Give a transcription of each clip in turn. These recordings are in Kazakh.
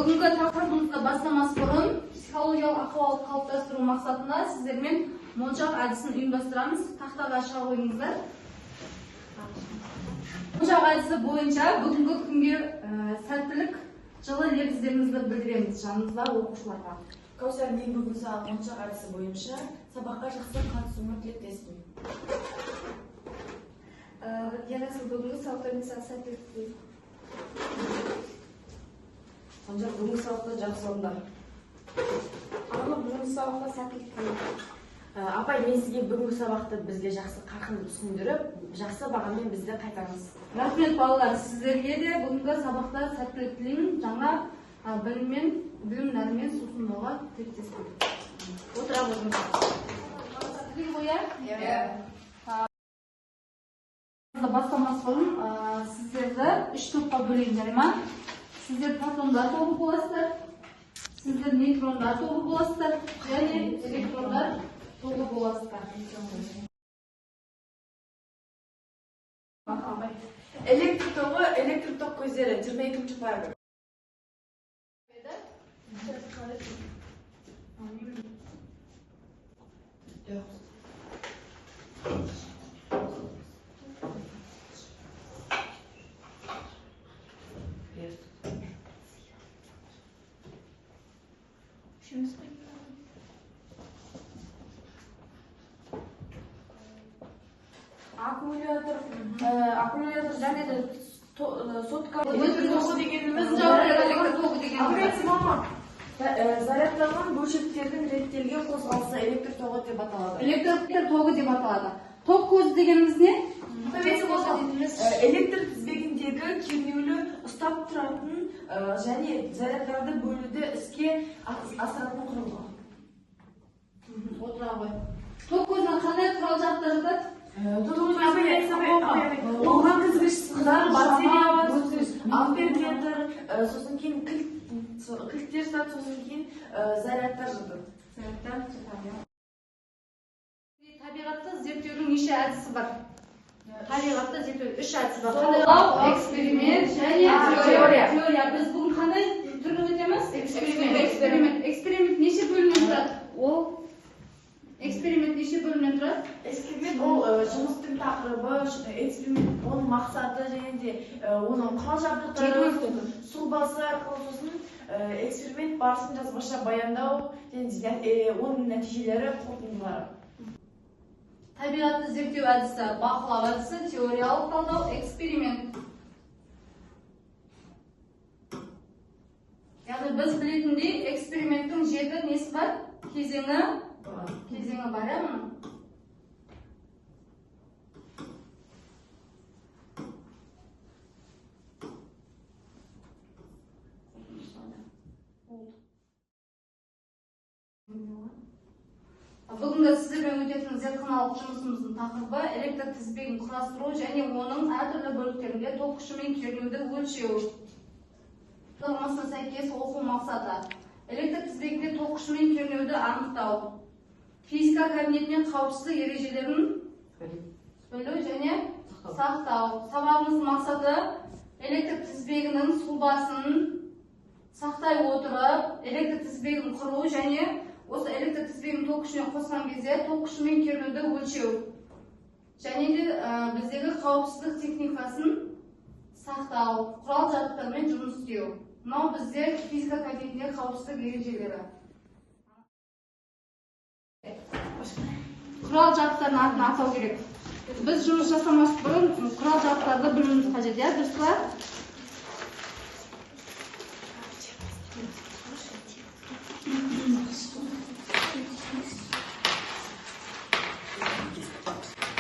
Бүгінгі тақырыбымызға бастамас бұрын психологиялық ахуалды қалыптастыру мақсатында сіздермен моншақ әдісін ұйымдастырамыз. Тақтаға шығыңыздар. Моншақ әдісі бойынша бүгінгі күнге сәттілік жылы лебіздеріңізді білдіреміз жанымызда оқушыларға. Кәусар, мен бүгін саған моншақ әдісі бойынша сабаққа жақсы қатысуыңа тілектеспін. Ерасыл, бүгінгі сабақтарыңыз сәттілік тілеймін. Санжар, бүгінгі сабақта жақсы орындар. Арма, бүгінгі сабақта сәттілік тілеймін. Апай, мен сізге бүгінгі сабақты бізге жақсы қарқынды түсіндіріп, жақсы бағамен бізді қайтарыңыз. Рахмет балалар, сіздерге де бүгінгі сабақта сәттілік тілеймін. Жаңа білімдермен сусындауға тілектеспін. Отыра қойыңыздар. Сәттілік қояр? Бастамас бұрын сіздерді 3 топқа бөлейін, жарай ма? Сіздер протондар тобы боласыздар, сіздер нейтрондар тобы боласыздар, және электрондар тобы боласыздар. Электр тобы, электр ток көздері, 22-ші параграф. Аккумулятор және де сотка тогы дегеніміз зарядталған бөлшектердің реттелген қозғалысы электр тогы деп аталады. Электр тогы деп аталады. Ток көзі дегеніміз не? Электр тізбегіндегі кернеулі ұстап тұратын және зарядтарды бөлуді іске асыратын құрылғы. Отыра қой. Ток көзінің қандай құрал жабдықтар жатады? Оған кізгіш сымдар, батарея, амперметр, сосын кейін кілттер сат, сосын кейін зарядтар жатады. Табиғатты зерттеудің неше әдісі бар? Табиғатты зерттеудің 3 әдісі бар. Қандай? Эксперимент және теория. Біз бүгін қандай түрін өтеміз? Эксперимент неше бөлімнен тұрады? Эксперимент неше бөлімнен тұрады? Эксперимент ол жұмыстың тақырыбы, эксперимент оның мақсаты және де оның құрал жабдықтары, сұлбасы арқылы, сосын эксперимент барысын жазбаша баяндау және оның нәтижелері, қорытындылары. Табиғатты зерттеу әдісі, бақылау әдісі, теориялық талдау, эксперимент. Яғни біз білетіндей эксперименттің 7 несі бар? Кезеңі бар, ә? Бүгінгі сіздермен өтетін зертханалық жұмысымыздың тақырыбы электр тізбегін құрастыру және оның әртүрлі бөліктерінде ток күшімен кернеуді өлшеу. Бағдарламасына сәйкес оқу мақсаты. Электр тізбегінде ток күшімен кернеуді анықтау. Физика кабинетінен қауіпсіздік ережелерін білу және сақтау. Сабағымыздың мақсаты электр тізбегінің сұлбасын сақтай отырып, электр тізбегін құру және осы электр тізбегін ток күшіне қосқан кезде ток күшімен кернеуді өлшеу. Және де біздегі қауіпсіздік техникасын сақтау, құрал жабдықтармен жұмыс істеу. Мынау бізде физика кабинетінде қауіпсіздік ережелері. Құрал жабдықтардың атын атау керек. Біз жұмыс жасамас бұрын құрал жабдықтарды білуіміз қажет, иә, дұрыс па?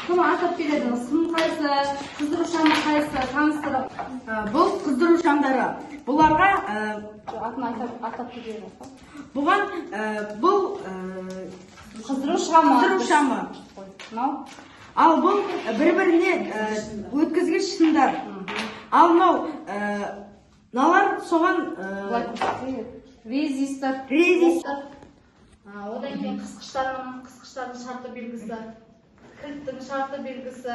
Кім атап келеді? Сым қайсы, қыздыру шамы қайсы, таныстырып. Бұл қыздыру шамдары. Бұларға атын атап келеді. бұған бұл Қыздыру шамы. Ал бұл бір-біріне өткізгіш сымдар. Ал мыналар соған резистор. Одан кейін қысқыштардың шарты белгісі, кілттің шарты белгісі,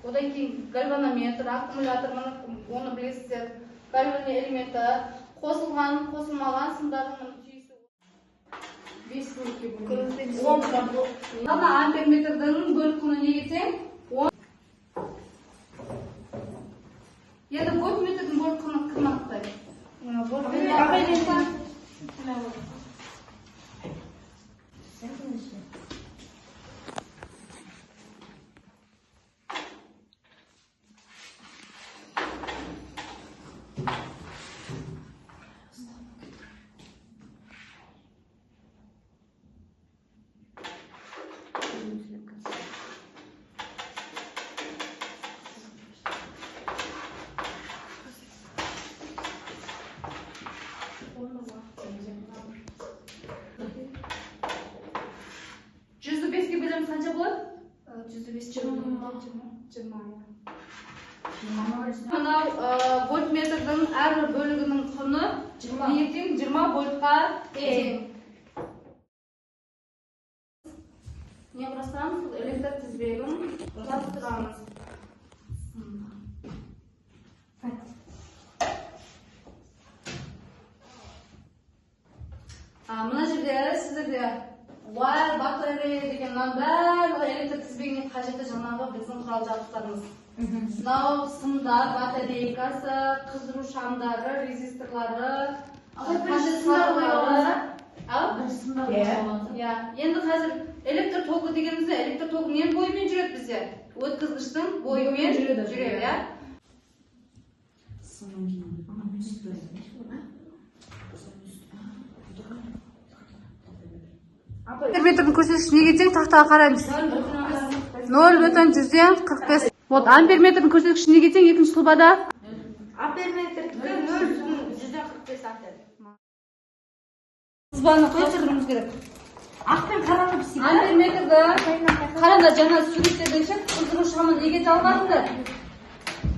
одан кейін гальванометр, аккумулятор, оны білесіздер, гальвани элементі, қосылған, қосылмаған сымдарының түйісі 5 бөлікке бөлінеді. 10 ана амперметрдің бөлік құны не кетсең? 10. Енді вольтметрдің бөлік құны кім анықтайды? Жүзді беске бөлеміз қанша болады? Жүзді бес 20. Мынау вольтметрдің әрбір бөлігінің құны неге тең? 20 вольтқа тең. Не құрастырамыз? Электр тізбегін құрастырамыз. Мына жерде сіздерде уайр, батарея деген барлығы электр тізбегіне қажетті жаңағы біздің құрал жабдықтарымыз. Мынау сымдар, батарейкасы, қыздыру шамдары, резисторлары, енді қазір электр тогы дегенімізде электр тогы ненің бойымен жүреді бізде? Өткізгіштің бойымен жүреді, иә? Амперметрдің көрсеткіші неге тең? Тақтаға қараймыз. 0,145. Вот, амперметрдің көрсеткіші неге тең? Екінші сұлбада? Амперметрдікі 0,145 ампер. Сызбаны қосырымыз керек. Ақпен қараны бізде. Амперметрді қаранда жаңа суреттерден шек қыздыру шамы неге жалғанды?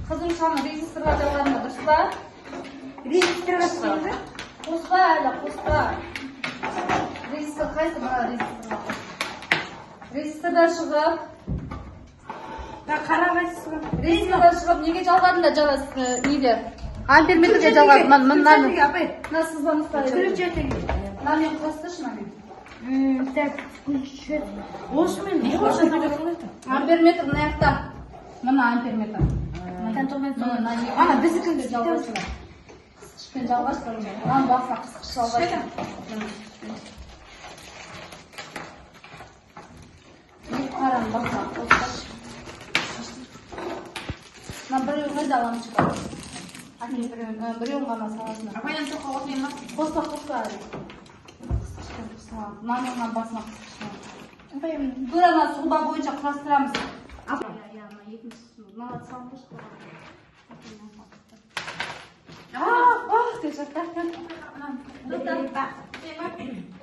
Қыздыру шамы резисторға жалғанды, дұрыс па? Резисторға шығады? Қоспа әлі, қоспа. Резистор қайсы мына резисторға? Резисторда шығып, резисторда шығып неге жалғадың да жаңа неде? Амперметрге жалғадың. Мына сызбаны ұстайды. Мына мен құрастыршы мына мен. Так, включет. Осымен не қосады? Амперметр мына жақта. Мына амперметр. Ана біздікінде жалғастырады. Қысқышпен жалғастырады. Оған басына қысқыш жалғастырады. Екі қараны басына қосқыш. Мына біреуін қайда аламын шығады? Біреуін ғана саласына. Апайдан соқа отмайын ма? Қоспа. Мамаңнан басына қысқышына. Бір ана сұлба бойынша құрастырамыз. Мына салғыш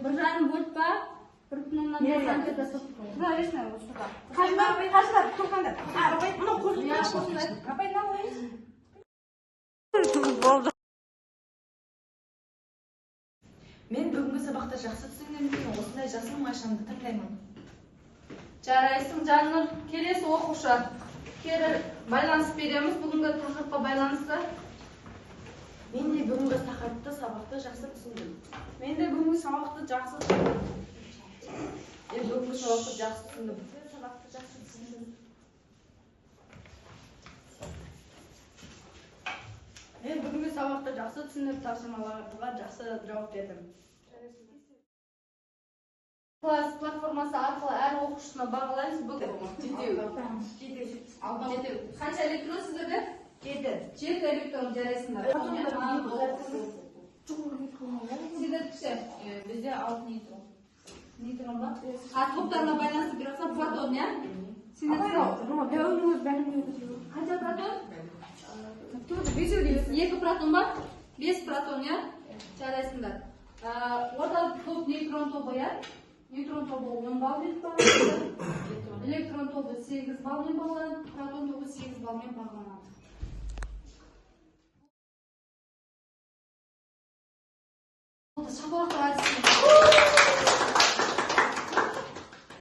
бір жарым вольт па? Бір бүтін оннан бес амперда соқты. Тұра берсін әлі осыда. Қаждар, тоқаңдар. Апай, мынау қосылды. Апай, мынау қойыңыз. Мен бүгінгі сабақта жақсы түсінгендіктен осындай жасыл майшамды таңдаймын. Жарайсың жаннұр. Келесі оқушы. Кері байланыс береміз. Бүгінгі тақырыпқа байланысты. Мен де бүгінгі тақырыпты сабақты жақсы түсіндім. Мен де бүгінгі сабақты жақсы түсіндім. Мен бүгінгі сабақты жақсы түсіндім. Мен бүгінгі сабақты жақсы түсініп, тапсырмаларға жақсы жауап бердім. Класс платформасы арқылы әр оқушыны бағалаймыз. Жетеу. Қанша электрон сіздерде? 7 электрон жарайсыңдар. Сіздер кіші? Бізде 6 нейтрон. Нейтрон ба? Топтарына байланысты берілса протон, иә? Сіздер қанша протон? 2 протон ба? 5 протон, иә? Жарайсыңдар. Орталық топ нейтрон тобы, иә? Нейтрон тобы 10 балмен бағаланады. Электрон тобы 8 балмен бағаланады. Протон тобы 8 балмен бағаланады. Шапалақтар әдісі